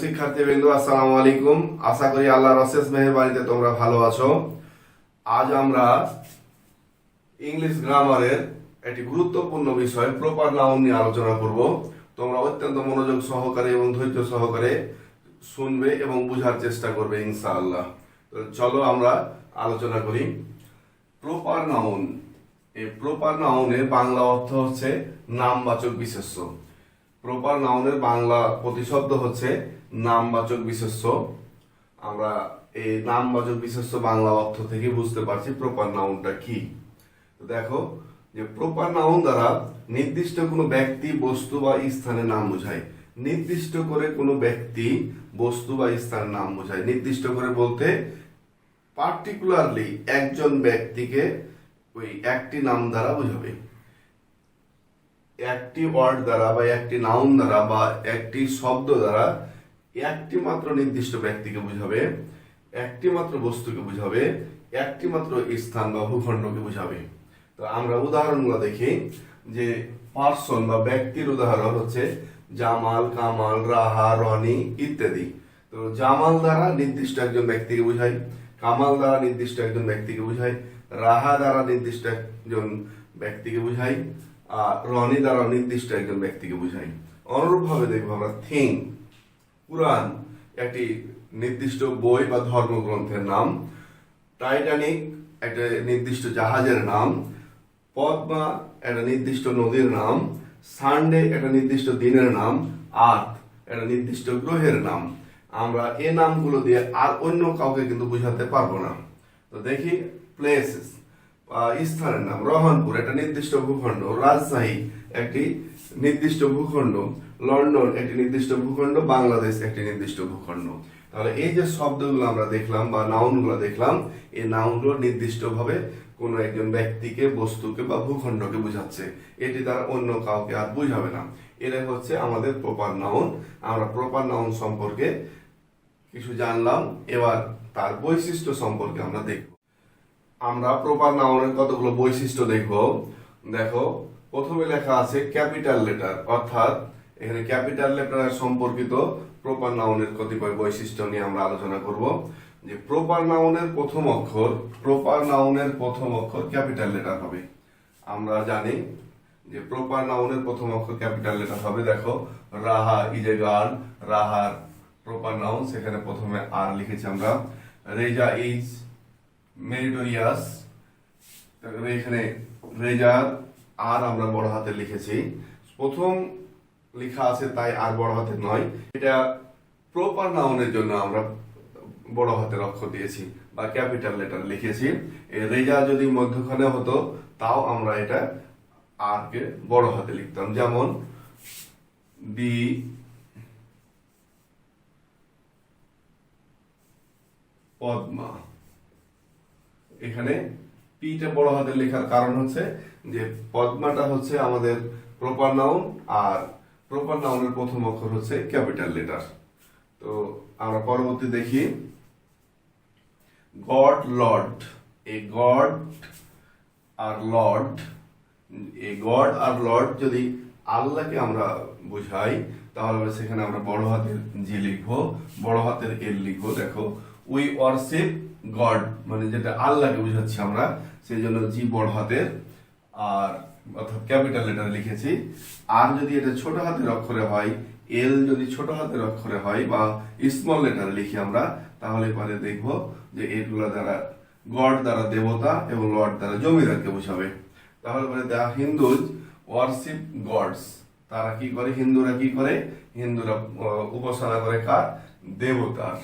শিক্ষার্থীবৃন্দ, আসসালামু আলাইকুম। আশা করি আল্লাহর অশেষ মেহেরবানিতে তোমরা ভালো আছো। আজ আমরা ইংলিশ গ্রামারের একটি গুরুত্বপূর্ণ বিষয় প্রপার নাউন নিয়ে আলোচনা করব। তোমরা অত্যন্ত মনোযোগ সহকারে এবং ধৈর্য সহকারে শুনবে এবং বোঝার চেষ্টা করবে ইনশাআল্লাহ। তো চলো আমরা আলোচনা করি। প্রপার নাউন, এই প্রপার নাউনের বাংলা অর্থ হচ্ছে নামবাচক বিশেষ্য। প্রপার নাউনের বাংলা প্রতিশব্দ হচ্ছে নামবাচক বিশেষ্য। আমরা এই নামবাচক বিশেষ্য বাংলা অর্থ থেকে বুঝতে পারছি প্রপার নাউনটা কি। তো দেখো যে প্রপার নাউন দ্বারা নির্দিষ্ট কোনো ব্যক্তি, বস্তু বা স্থানের নাম বোঝায়। নির্দিষ্ট করে কোনো ব্যক্তি, বস্তু বা স্থানের নাম বোঝায়। নির্দিষ্ট করে বলতে পার্টিকুলারলি একজন ব্যক্তিকে ওই একটি নাম দ্বারা বোঝাবে। একটি ওয়ার্ড দ্বারা বা একটি নাউন দ্বারা বা একটি শব্দ দ্বারা একটি মাত্র নির্দিষ্ট ব্যক্তিকে বুঝাবে, একটি মাত্র বস্তুকে বুঝাবে, একটি মাত্র স্থান বা ভূখণ্ডকে বুঝাবে। তো আমরা উদাহরণগুলো দেখি যে পার্সন বা ব্যক্তির উদাহরণ হচ্ছে জামাল, কামাল, রাহা, রনি ইত্যাদি। তো জামাল দ্বারা নির্দিষ্ট একজন ব্যক্তিকে বুঝায়, কামাল দ্বারা নির্দিষ্ট একজন ব্যক্তিকে বুঝায়, রাহা দ্বারা নির্দিষ্ট একজন ব্যক্তিকে বুঝায়, আর রনি দ্বারা নির্দিষ্ট একজন ব্যক্তিকে বুঝাই। অনুরূপভাবে দেখবো আমরা থিং, কুরআন একটি নির্দিষ্ট বই বা ধর্মগ্রন্থের নাম, টাইটানিক একটা নির্দিষ্ট জাহাজের নাম, পদ্মা একটা নির্দিষ্ট নদীর নাম, সানডে একটা নির্দিষ্ট দিনের নাম, আর্থ একটা নির্দিষ্ট গ্রহের নাম। আমরা এই নামগুলো দিয়ে আর অন্য কাউকে কিন্তু বুঝাতে পারবো না। তো দেখি প্লেসেস, স্থানের নাম, রহনপুর একটা নির্দিষ্ট ভূখণ্ড, রাজশাহী একটি নির্দিষ্ট ভূখণ্ড, লন্ডন একটি নির্দিষ্ট ভূখণ্ড, বাংলাদেশ একটি নির্দিষ্ট ভূখণ্ড। তাহলে এই যে শব্দগুলো আমরা দেখলাম বা নাউনগুলো দেখলাম, এই নাউনগুলো নির্দিষ্টভাবে কোনো একজন ব্যক্তিকে, বস্তুকে বা ভূখণ্ডকে বোঝাচ্ছে। এটি দ্বারা অন্য কাউকে আর বুঝাবে না। এটাই হচ্ছে আমাদের প্রপার নাউন। আমরা প্রপার নাউন সম্পর্কে কিছু জানলাম, এবার তার বৈশিষ্ট্য সম্পর্কে আমরা দেখব। আমরা প্রপার নাউনের কতগুলো বৈশিষ্ট্য দেখব। দেখো, প্রথমে লেখা আছে ক্যাপিটাল লেটার, অর্থাৎ এখানে ক্যাপিটাল লেটার সম্পর্কিত প্রপার নাউনের কতিপয় বৈশিষ্ট্য নিয়ে আমরা আলোচনা করব। যে প্রপার নাউনের প্রথম অক্ষর, প্রপার নাউনের প্রথম অক্ষর ক্যাপিটাল লেটার হবে। আমরা জানি যে প্রপার নাউনের প্রথম অক্ষর ক্যাপিটাল লেটার হবে। দেখো, রাহা ইজ এ গার্ল, রাহার প্রপার নাউন, সেখানে প্রথমে আর লিখেছি আমরা। রেজা ইজ মেরিটোরিয়াস, এখানে রেজার আর আমরা বড় হাতে লিখেছি। প্রথম লেখা আছে তাই আর বড় হাতে নয়, এটা প্রপার নাউনের জন্য আমরা বড় হাতের অক্ষর দিয়েছি বা ক্যাপিটাল লেটার লিখেছি। রেজা যদি মধ্যখানে হতো তাও আমরা এটা আর কে বড় হাতে লিখতাম। যেমন দি পদ্মা, এখানে পিটা বড় হাতে লেখার কারণ হচ্ছে যে পদ্মাটা হচ্ছে আমাদের প্রপার নাউন আর প্রপার নাউনের প্রথম অক্ষর হচ্ছে ক্যাপিটাল লেটার। তো আমরা পরবর্তী দেখি গড, লর্ড। এই গড আর লর্ড, এই গড আর লর্ড যদি আল্লাহকে আমরা বুঝাই তাহলে সেখানে আমরা বড় হাতের জি লিখবো, বড় হাতের এল লিখবো। দেখো, উই ওয়ারশিপ গড, মানে যেটা আল্লাহকে বুঝাচ্ছি আমরা, সেই জন্য জি বড় হাতের আর অর্থাৎ ক্যাপিটাল লেটার লিখেছি। আর যদি এটা ছোট হাতের অক্ষরে হয়, এল যদি ছোট হাতের অক্ষরে হয় বা স্মল লেটার লিখি আমরা, তাহলে পরে দেখবো যে এগুলো দ্বারা গড দ্বারা দেবতা এবং লর্ড দ্বারা জমিদারকে বোঝাবে। তাহলে পরে দ্য হিন্দুজ ওয়ারশিপ গডস, তারা কি করে, হিন্দুরা কি করে, হিন্দুরা উপাসনা করে কার, দেবতার।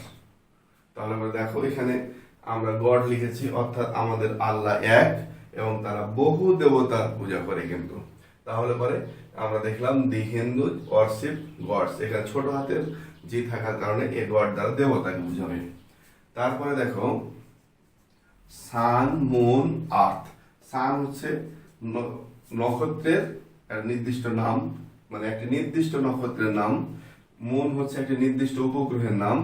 তাহলে পরে দেখো এখানে আমরা গড লিখেছি, অর্থাৎ আমাদের আল্লাহ এক এবং তারা বহু দেবতার পূজা করে কিন্তু। তাহলে পরে আমরা দেখলাম দি হিন্দু ওয়ারশিপ গডস, এখানে ছোট হাতের জি থাকার কারণে এই গড দ্বারা দেবতাকে বুঝাবে। তারপরে দেখো সান, মুন, আর্থ। সান হচ্ছে নক্ষত্রের একটা নির্দিষ্ট নাম, মানে একটি নির্দিষ্ট নক্ষত্রের নাম। মুন হচ্ছে একটি নির্দিষ্ট উপগ্রহের নাম,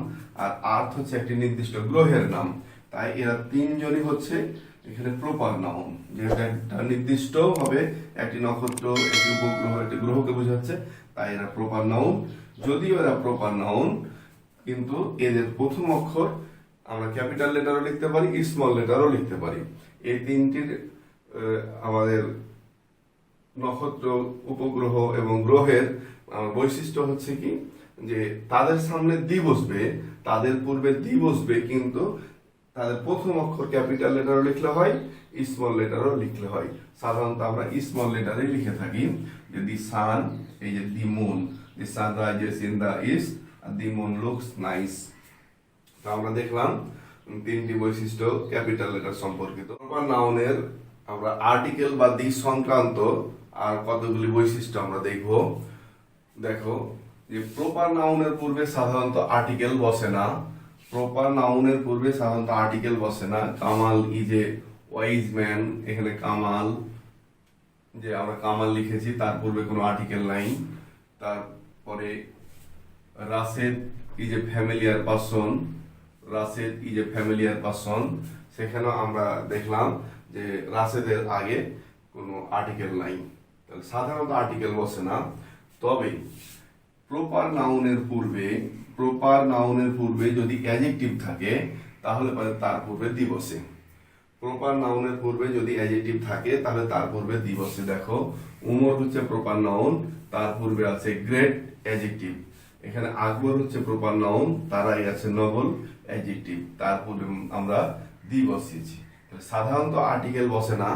আর আর্থ হচ্ছে একটি নির্দিষ্ট গ্রহের নাম। তাই এরা তিনজনই হচ্ছে এখানে প্রপার নাউন, যেটা একটা নির্দিষ্ট ভাবে একটি নক্ষত্র, একটি উপগ্রহ, একটি গ্রহকে বোঝাচ্ছে, তাই এরা প্রপার নাউন। যদিও এরা প্রপার নাউন, কিন্তু এদের প্রথম অক্ষর আমরা ক্যাপিটাল লেটারও লিখতে পারি, স্মল লেটারও লিখতে পারি। এই তিনটির আমাদের নক্ষত্র, উপগ্রহ এবং গ্রহের বৈশিষ্ট্য হচ্ছে কি, যে তাদের সামনে দি বসবে, তাদের পূর্বে দি বসবে, কিন্তু তাদের প্রথম অক্ষর ক্যাপিটাল লেটারও লিখলে হয়, স্মল লেটারও লিখলে হয়। সাধারণত আমরা স্মল লেটারে লিখে থাকি, যে দি সান, এই যে the moon, the sun rises in the east, আর দি মুন লুকস নাইস। তো আমরা দেখলাম তিনটি বৈশিষ্ট্য ক্যাপিটাল লেটার সম্পর্কিত। প্রপার নাউনের আমরা আর্টিকেল বা দিক সংক্রান্ত আর কতগুলি বৈশিষ্ট্য আমরা দেখব। দেখো, যে প্রপার নাউনের পূর্বে সাধারণত আর্টিকেল বসে না। প্রপার নাউনের পূর্বে সাধারণত আর্টিকেল বসে না। Kamal is a wise man, এখানে কামাল, যে আমরা কামাল লিখেছি, তার পূর্বে কোনো আর্টিকেল নাই। তারপরে Rashed is a familiar person, Rashed is a familiar person, সেখানেও আমরা দেখলাম যে রাশেদের আগে কোনো আর্টিকেল নাই। তাহলে সাধারণত আর্টিকেল বসে না। তবে প্রপার নাউনের পূর্বে যদি অ্যাডজেক্টিভ থাকে, তাহলে তার পূর্বে দি বসে। প্রপার নাউনের পূর্বে যদি অ্যাডজেক্টিভ থাকে, তাহলে তার পূর্বে দি বসে। দেখো, উমর হচ্ছে প্রপার নাউন, তার পূর্বে আছে গ্রেট অ্যাডজেক্টিভ। এখানে আকবর হচ্ছে প্রপার নাউন, তারাই আছে নোবেল অ্যাডজেক্টিভ, তার পূর্বে আমরা দি বসিয়েছি। সাধারণত আর্টিকেল বসে না,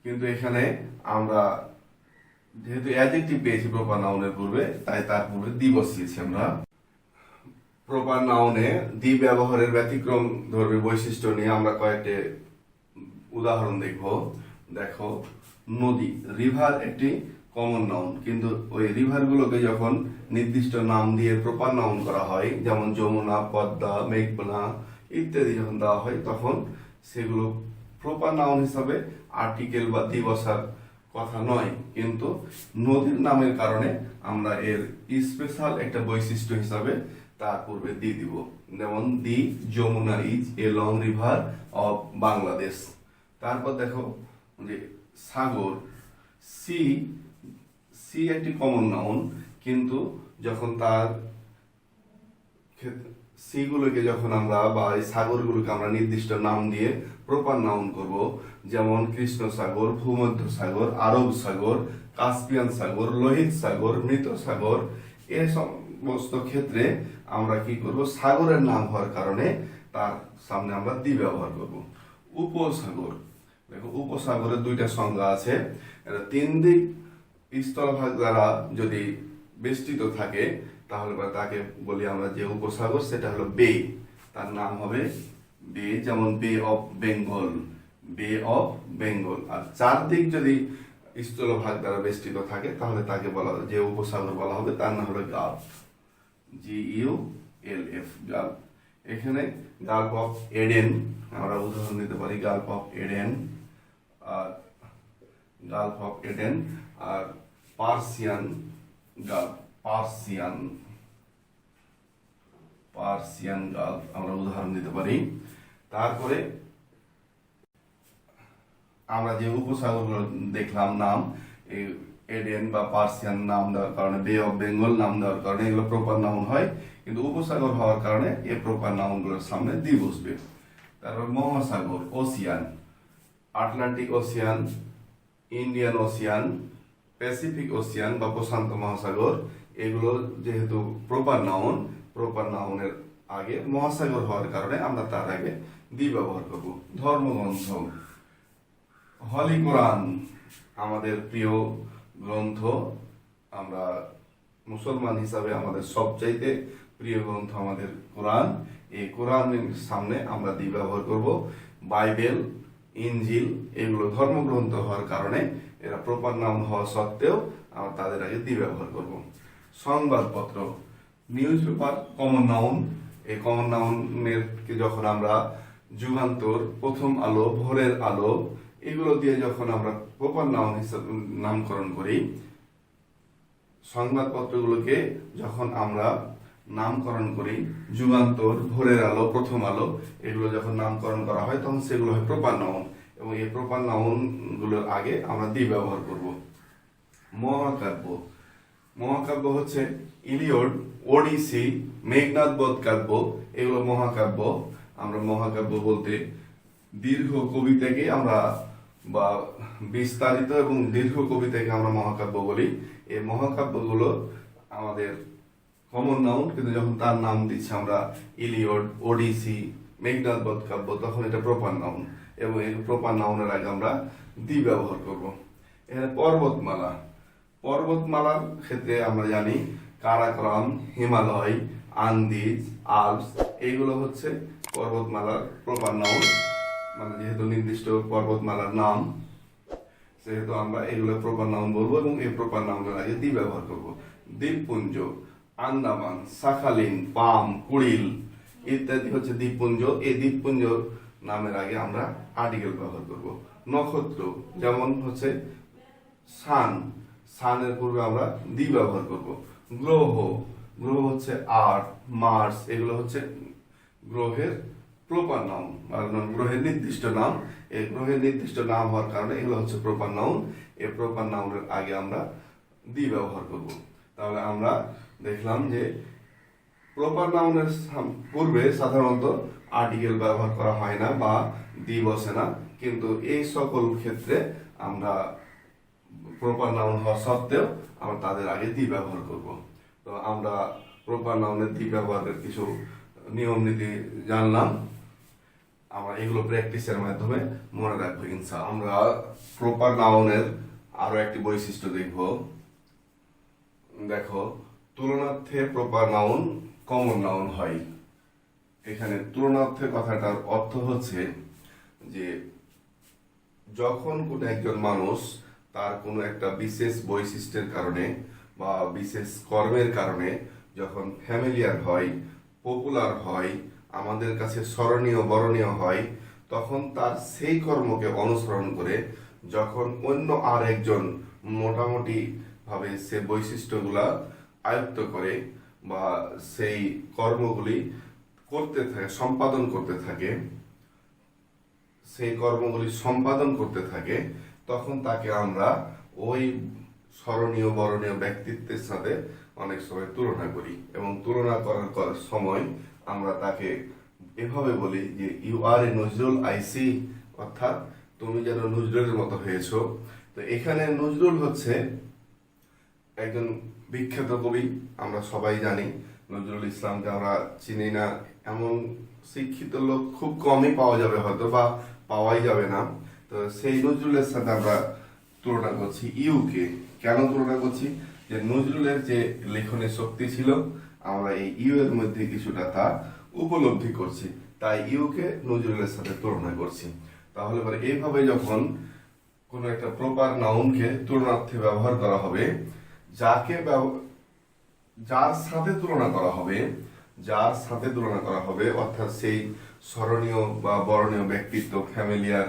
কিন্তু এখানে আমরা যেহেতু অ্যাডজেক্টিভ পেয়েছি প্রপার নাউনের পূর্বে, তাই তার পূর্বে দি বসিয়েছি আমরা। প্রপার নাউনে দি ব্যবহারের ব্যতিক্রম ধর্মী বৈশিষ্ট্য নিয়ে আমরা কয়েকটি উদাহরণ দেখব। দেখো, নদী, রিভার একটি কমন নাউন, কিন্তু ওই রিভার গুলোকে যখন নির্দিষ্ট নাম দিয়ে প্রপার নাউন করা হয়, যেমন যমুনা, পদ্মা, মেঘনা ইত্যাদি যখন দেওয়া হয়, তখন সেগুলো প্রপার নাউন হিসাবে আর্টিকেল বা দি বসার কথা নয়। কিন্তু নদীর নামের কারণে আমরা এর স্পেশাল একটা বৈশিষ্ট্য হিসাবে তার পূর্বে দি দিব। যেমন the Jamuna is a long river of Bangladesh. তারপর দেখো যে সাগর, সি একটি কমন নাউন, কিন্তু যখন তার সিগুলোকে যখন আমরা বা এই সাগরগুলোকে আমরা নির্দিষ্ট নাম দিয়ে প্রপার নাউন করব, যেমন কৃষ্ণ সাগর, ভূমধ্য সাগর, আরব সাগর, কাস্পিয়ান সাগর, লোহিত সাগর, মৃত সাগর, এই সমস্ত ক্ষেত্রে আমরা কি করব, সাগরের নাম হওয়ার কারণে তার সামনে আমরা দি ব্যবহার করব। উপসাগর, দেখো উপসাগরের দুইটা সংজ্ঞা আছে। এটা তিন দিক স্থলভাগ দ্বারা যদি বেষ্টিত থাকে, তাহলে তাকে বলি আমরা যে উপসাগর, সেটা হলো বে, তার নাম হবে বে। যেমন বে অফ বেঙ্গল, বে অফ বেঙ্গল। আর চারদিক যদি স্থলভাগ দ্বারা বেষ্টিত থাকে, তাহলে তাকে বলা, যে উপসাগর বলা হবে, তার নাম হলো গালফ, GULF, গালফ। এখানে গালফ অফ এডেন আমরা উদাহরণ দিতে পারি, গালফ অফ এডেন, আর গালফ অফ এডেন, আর পার্সিয়ান গালফ, পার্সিয়ান গালফ আমরা উদাহরণ দিতে পারি। তারপরে আমরা যে উপসাগরগুলো দেখলাম নাম, এডেন বা পার্সিয়ান নাম দেওয়ার কারণে, বে অফ বেঙ্গল নাম দেওয়ার কারণে এগুলো প্রপার নাউন হয়, কিন্তু উপসাগর হওয়ার কারণে এই প্রপার নাউনগুলোর সামনে দি বসবে। তারপর মহাসাগর, ocean, Atlantic ocean, Indian ocean, Pacific ocean বা প্রশান্ত মহাসাগর, এগুলো যেহেতু প্রপার নাউনের আগে মহাসাগর হওয়ার কারণে আমরা তার আগে দি ব্যবহার করব। ধর্মগ্রন্থ, হলি কোরআন আমাদের প্রিয় গ্রন্থ, আমরা মুসলমান হিসাবে আমাদের সবচাইতে প্রিয় গ্রন্থ আমাদের কোরআন। এই কোরআনের সামনে আমরা দি ব্যবহার করব। বাইবেল, ইনজিল এগুলো ধর্মগ্রন্থ হওয়ার কারণে এরা প্রপার নাউন হওয়া সত্ত্বেও আমরা তাদের আগে দি ব্যবহার করব। সংবাদপত্র, নিউজ পেপার কমন নাউন। এই কমন নাউনের যখন আমরা যুগান্তর, প্রথম আলো, ভোরের আলো এগুলো দিয়ে যখন আমরা প্রপার নাউন হিসেবে নামকরণ করি, সংবাদপত্রগুলোকে যখন আমরা নামকরণ করি, যুগান্তর, ভোরের আলো, প্রথম আলো এগুলো যখন নামকরণ করা হয়, তখন সেগুলো হয় প্রপার নাউন, এবং এই প্রপার নাউন গুলোর আগে আমরা দি ব্যবহার করব। মহাকাব্য, মহাকাব্য হচ্ছে ইলিয়ড, ওডিসি, মেঘনাদ বধ কাব্য, এগুলো মহাকাব্য। আমরা মহাকাব্য বলতে দীর্ঘ কবিতাকে আমরা বা বিস্তারিত এবং দীর্ঘ কবিতাকে আমরা মহাকাব্য বলি। এই মহাকাব্যগুলো আমাদের কমন নাউন, কিন্তু যখন তার নাম দিচ্ছি আমরা ইলিয়ড, ওডিসি, মেঘনাদ বধ কাব্য, তখন এটা প্রপার নাউন, এবং এই প্রপার নাউনের আগে আমরা দি ব্যবহার করব। এখানে পর্বতমালা, পর্বতমালার ক্ষেত্রে আমরা জানি কারাকোরাম, হিমালয়, আন্দিজ, আল্পস, এইগুলো হচ্ছে পর্বতমালার প্রপার নাউন। মানে যেহেতু নির্দিষ্ট পর্বতমালার নাম, সেহেতু আমরা এগুলো প্রপার নাউন বলবো এবং এই প্রপার নাউনের আগে দি ব্যবহার করব। দ্বীপপুঞ্জ, আন্দামান, শাখালিন, পাম, কুড়িল ইত্যাদি হচ্ছে দ্বীপপুঞ্জ। এই দ্বীপপুঞ্জ নামের আগে আমরা আর্টিকেল ব্যবহার করব। নক্ষত্র যেমন হচ্ছে সান, সানের পূর্বে আমরা দি ব্যবহার করব। গ্রহ, গ্রহ হচ্ছে আর্থ, মার্স, এগুলো হচ্ছে গ্রহের প্রপার নাউন, গ্রহের নির্দিষ্ট নাম। এই গ্রহের নির্দিষ্ট নাম হওয়ার কারণে এগুলো হচ্ছে প্রপার নাউন। এই প্রপার নাউনের আগে আমরা দি ব্যবহার করব। তাহলে আমরা দেখলাম যে প্রপার নাউনের পূর্বে সাধারণত আর্টিকেল ব্যবহার করা হয় না বা দি বসে না, কিন্তু এই সকল ক্ষেত্রে আমরা প্রপার নাউন হওয়া সত্ত্বেও আমরা তাদের আগে দি ব্যবহার করব। তো আমরা প্রপার নাউনের দি ব্যবহারের কিছু নিয়ম নীতি জানলাম, আমরা এগুলো প্র্যাকটিসের মাধ্যমে মনে রাখবো ইনশাআল্লাহ। আমরা প্রপার নাউনের আরো একটি বৈশিষ্ট্য দেখব। দেখো, তুলনার্থে প্রপার নাউন কমন নাউন হয়। এখানে তুলনার্থে কথাটার অর্থ হচ্ছে যে যখন কোনো একজন মানুষ তার কোনো একটা বিশেষ বৈশিষ্ট্যের কারণে বা বিশেষ কর্মের কারণে যখন ফ্যামিলিয়ার হয়, পপুলার হয়, আমাদের কাছে স্মরণীয় বরণীয় হয়, তখন তার সেই কর্মকে অনুসরণ করে যখন অন্য আর একজন মোটামুটি ভাবে সে বৈশিষ্ট্যগুলা আয়ত্ত করে বা সেই কর্মগুলি করতে থাকে, সম্পাদন করতে থাকে, সেই কর্মগুলি সম্পাদন করতে থাকে, তখন তাকে আমরা ওই স্মরণীয় বরণীয় ব্যক্তিত্বের সাথে অনেক সময় তুলনা করি, এবং তুলনা করার সময় আমরা তাকে এভাবে বলি যে ইউ আর এ নজরুল আইসি, অর্থাৎ তুমি যেন নজরুলের মতো হয়েছো। তো এখানে নজরুল হচ্ছে একজন বিখ্যাত কবি, আমরা সবাই জানি। নজরুল ইসলামকে আমরা চিনি না এমন শিক্ষিত লোক খুব কমই পাওয়া যাবে, হয়তো বা পাওয়াই যাবে না। তো সেই নজরুলের সাথে আমরা তুলনা করছি ইউকে। কেন তুলনা করছি? যে নজরুলের যে লেখনের শক্তি ছিল, আমরা এই ইউ এর মধ্যে কিছুটা তা উপলব্ধি করছি, তাই ইউকে নজরুলের সাথে তুলনা করছি। তাহলে পরে এইভাবে যখন কোনো একটা প্রপার নাউনকে তুলনার্থে ব্যবহার করা হবে, যার সাথে তুলনা করা হবে, যার সাথে তুলনা করা হবে, অর্থাৎ সেই স্মরণীয় বা বরণীয় ব্যক্তিত্ব, ফ্যামিলিয়ার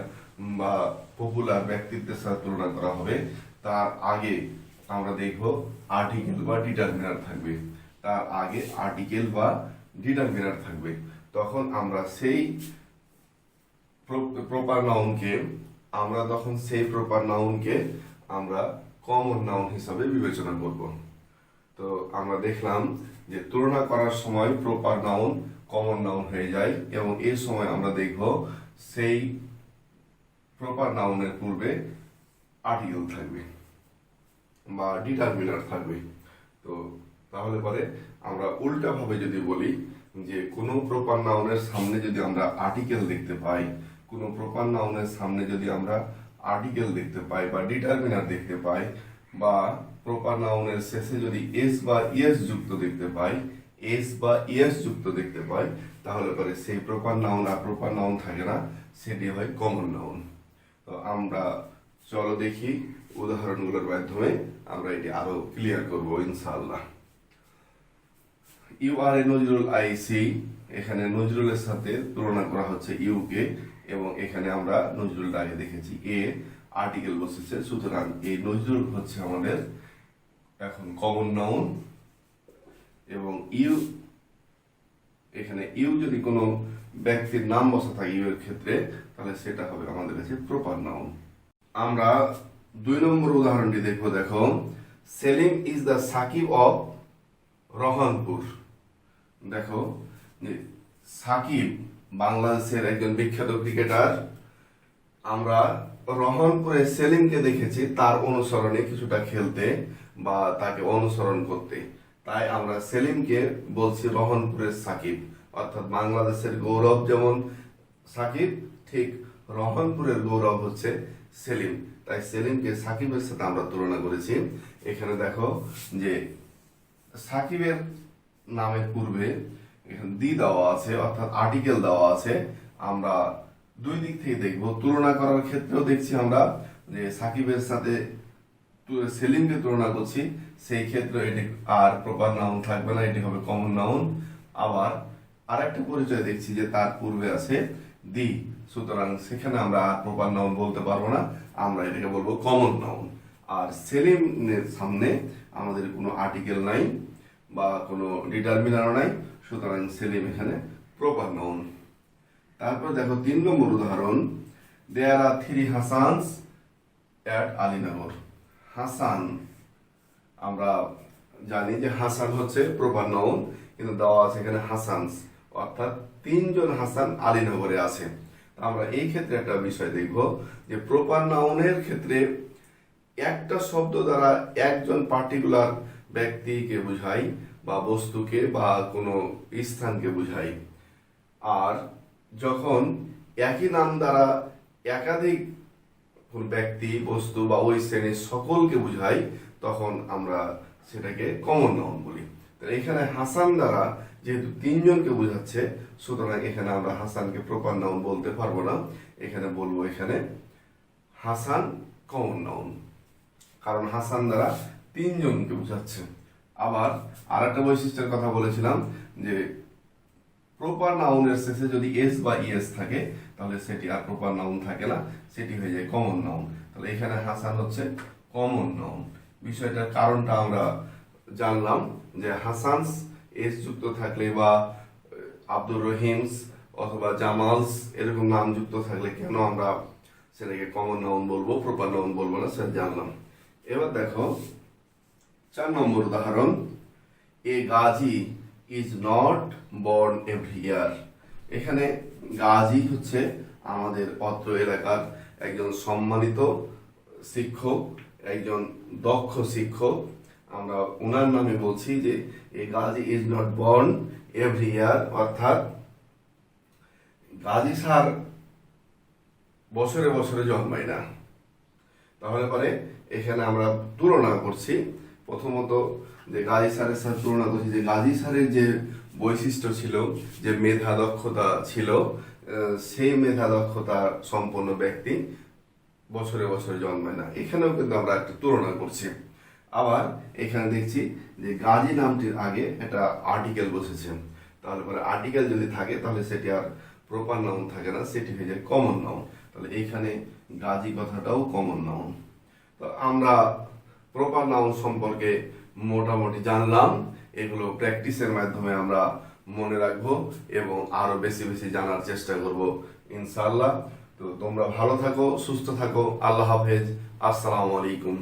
বা পপুলার ব্যক্তিত্বের সাথে তুলনা করা হবে, তার আগে আমরা দেখব আর্টিকেল বা ডিটারমিনার থাকবে। তার আগে আর্টিকেল বা ডিটারমিনার থাকবে। তখন আমরা সেই প্রপার নাউনকে আমরা কমন নাউন হিসাবে বিবেচনা করব। তো আমরা দেখলাম যে তুলনা করার সময় প্রপার নাউন কমন নাউন হয়ে যায়, এবং এই সময় আমরা দেখব সেই প্রপার নাউনের পূর্বে আর্টিকেল থাকবে বা ডিটারমিনার থাকবে। তো তাহলে পরে আমরা উল্টা ভাবে যদি বলি যে কোনো প্রপার নাউনের সামনে যদি আমরা আর্টিকেল দেখতে পাই, কোনো প্রপার নাউনের সামনে যদি আমরা আর্টিকেল দেখতে পাই বা ডিটারমিনার দেখতে পাই, বা প্রপার নাউনের শেষে যদি এস বা ইএস যুক্ত দেখতে পাই, তাহলে পরে সেই প্রপার নাউন আর প্রপার নাউন থাকে না, সেটি হয় কমন নাউন। তো আমরা চলো দেখি উদাহরণগুলোর মাধ্যমে আমরা এটি আরো ক্লিয়ার করব ইনশাআল্লাহ। ইউ আর এ নজরুল আইসি, এখানে নজরুলের সাথে তুলনা করা হচ্ছে ইউকে, এবং এখানে আমরা নজরুলটা আগে দেখেছি, এ আর্টিকেল বসেছে, সুতরাং এই নজরুল হচ্ছে আমাদের এখন কমন নাউন। এবং ইউ, এখানে ইউ যদি কোনো ব্যক্তির নাম বসা থাকে ইউ এর ক্ষেত্রে, তাহলে সেটা হবে আমাদের কাছে প্রপার নাউন। আমরা 2 নম্বর উদাহরণটি দেখবো। দেখো, Salim is the Sakib of Rohanpur. দেখো যে সাকিব বাংলাদেশের একজন বিখ্যাত ক্রিকেটার। আমরা রহনপুরে সেলিমকে দেখেছি তার অনুসরণে কিছুটা খেলতে বা তাকে অনুসরণ করতে, তাই আমরা সেলিমকে বলছি রহনপুরের সাকিব। অর্থাৎ বাংলাদেশের গৌরব যেমন সাকিব, ঠিক রহনপুরের গৌরব হচ্ছে সেলিম। তাই সেলিমকে সাকিবের সাথে আমরা তুলনা করেছি। এখানে দেখো যে সাকিবের নামের পূর্বে এখানে দি দেওয়া আছে, অর্থাৎ আর্টিকেল দেওয়া আছে। আমরা দুই দিক থেকে দেখব, তুলনা করার ক্ষেত্রেও দেখছি আমরা যে সাকিবের সাথে সেলিমকে তুলনা করছি, সেই ক্ষেত্রে এটি আর প্রপার নাউন থাকবে না, এটি হবে কমন নাউন। আবার আরেকটা পরিচয় দেখছি যে তার পূর্বে আছে দি, সুতরাং সেখানে আমরা আর প্রপার নাউন বলতে পারবো না, আমরা এটাকে বলবো কমন নাউন। আর সেলিমের সামনে আমাদের কোনো আর্টিকেল নাই বা কোনো ডিটারমিনারও নাই, সুতরাং সেলিম এখানে প্রপার নাউন। তারপর দেখো 3 নম্বর উদাহরণ, দেয়ার আর 3 হাসানস অ্যাট আলীনগর। হাসান, আমরা জানি যে হাসান হচ্ছে প্রপার নাউন, কিন্তু দেওয়া আছে এখানে হাসানস, অর্থাৎ 3 জন হাসান আলীনগরে আছে। আমরা এই ক্ষেত্রে একটা বিষয় দেখব যে প্রপার নাউনের ক্ষেত্রে একটা শব্দ দ্বারা একজন পার্টিকুলার ব্যক্তিকে বোঝায় বা বস্তুকে বা কোনো স্থানকে বোঝায়। আর যখন একই নাম দ্বারা একাধিক কোন ব্যক্তি, বস্তু বা ওই শ্রেণীর সকলকে বোঝায়, তখন আমরা সেটাকে কমন নাউন বলি। তাহলে এখানে হাসান দ্বারা যেহেতু 3 জনকে বোঝাচ্ছে, সুতরাং এখানে আমরা হাসানকে প্রপার নাউন বলতে পারবো না, এখানে বলবো এখানে হাসান কমন নাউন, কারণ হাসান দ্বারা 3 জনকে বোঝাচ্ছে। আবার আরেকটা বৈশিষ্ট্যের কথা বলেছিলাম যে প্রপার নাউনের শেষে যদি এস বা ইএস থাকে তাহলে সেটি আর প্রপার নাউন থাকে না, সেটি হয়ে যায় কমন নাউন। তাহলে এখানে হাসান হচ্ছে কমন নাউন। বিষয়টার কারণটা আমরা জানলাম যে হাসানস এস যুক্ত থাকলে বা আব্দুর রহিমস অথবা জামালস এরকম নাম যুক্ত থাকলে কেন আমরা সেটাকে কমন নাউন বলবো, প্রপার নাউন বলবো না, সেটা জানলাম। এবার দেখো 4 নম্বর উদাহরণ, a Gazi is not born every year. এখানে গাজী হচ্ছে আমাদের অত্র এলাকার একজন সম্মানিত শিক্ষক, একজন দক্ষ শিক্ষক। আমরা ওনার নামে বলছি যে a Gazi is not born every year, অর্থাৎ গাজী স্যার বছরে বছরে জন্মায় না। তাহলে পরে এখানে আমরা তুলনা করছি, প্রথমত যে গাজী স্যারের সাথে তুলনা করছি যে গাজী স্যারের যে বৈশিষ্ট্য ছিল, যে মেধা দক্ষতা ছিল, সেই মেধা দক্ষতা সম্পন্ন ব্যক্তি বছরে বছরে জন্মায় না। এখানেও কিন্তু আমরা একটা তুলনা করছি। আবার এখানে দেখছি যে গাজী নামটির আগে একটা আর্টিকেল বসেছে, তাহলে পরে আর্টিকেল যদি থাকে তাহলে সেটি আর প্রপার নাউন থাকে না, সেটি হয়ে যায় কমন নাউন। তাহলে এইখানে গাজী কথাটাও কমন নাউন। তো আমরা প্রপার নাউন সম্পর্কে মোটামুটি জানলাম, এগুলো প্র্যাকটিসের মাধ্যমে আমরা মনে রাখবো এবং আরো বেশি বেশি জানার চেষ্টা করব ইনশাআল্লাহ। তো তোমরা ভালো থাকো, সুস্থ থাকো, আল্লাহ হাফেজ, আসসালামু আলাইকুম।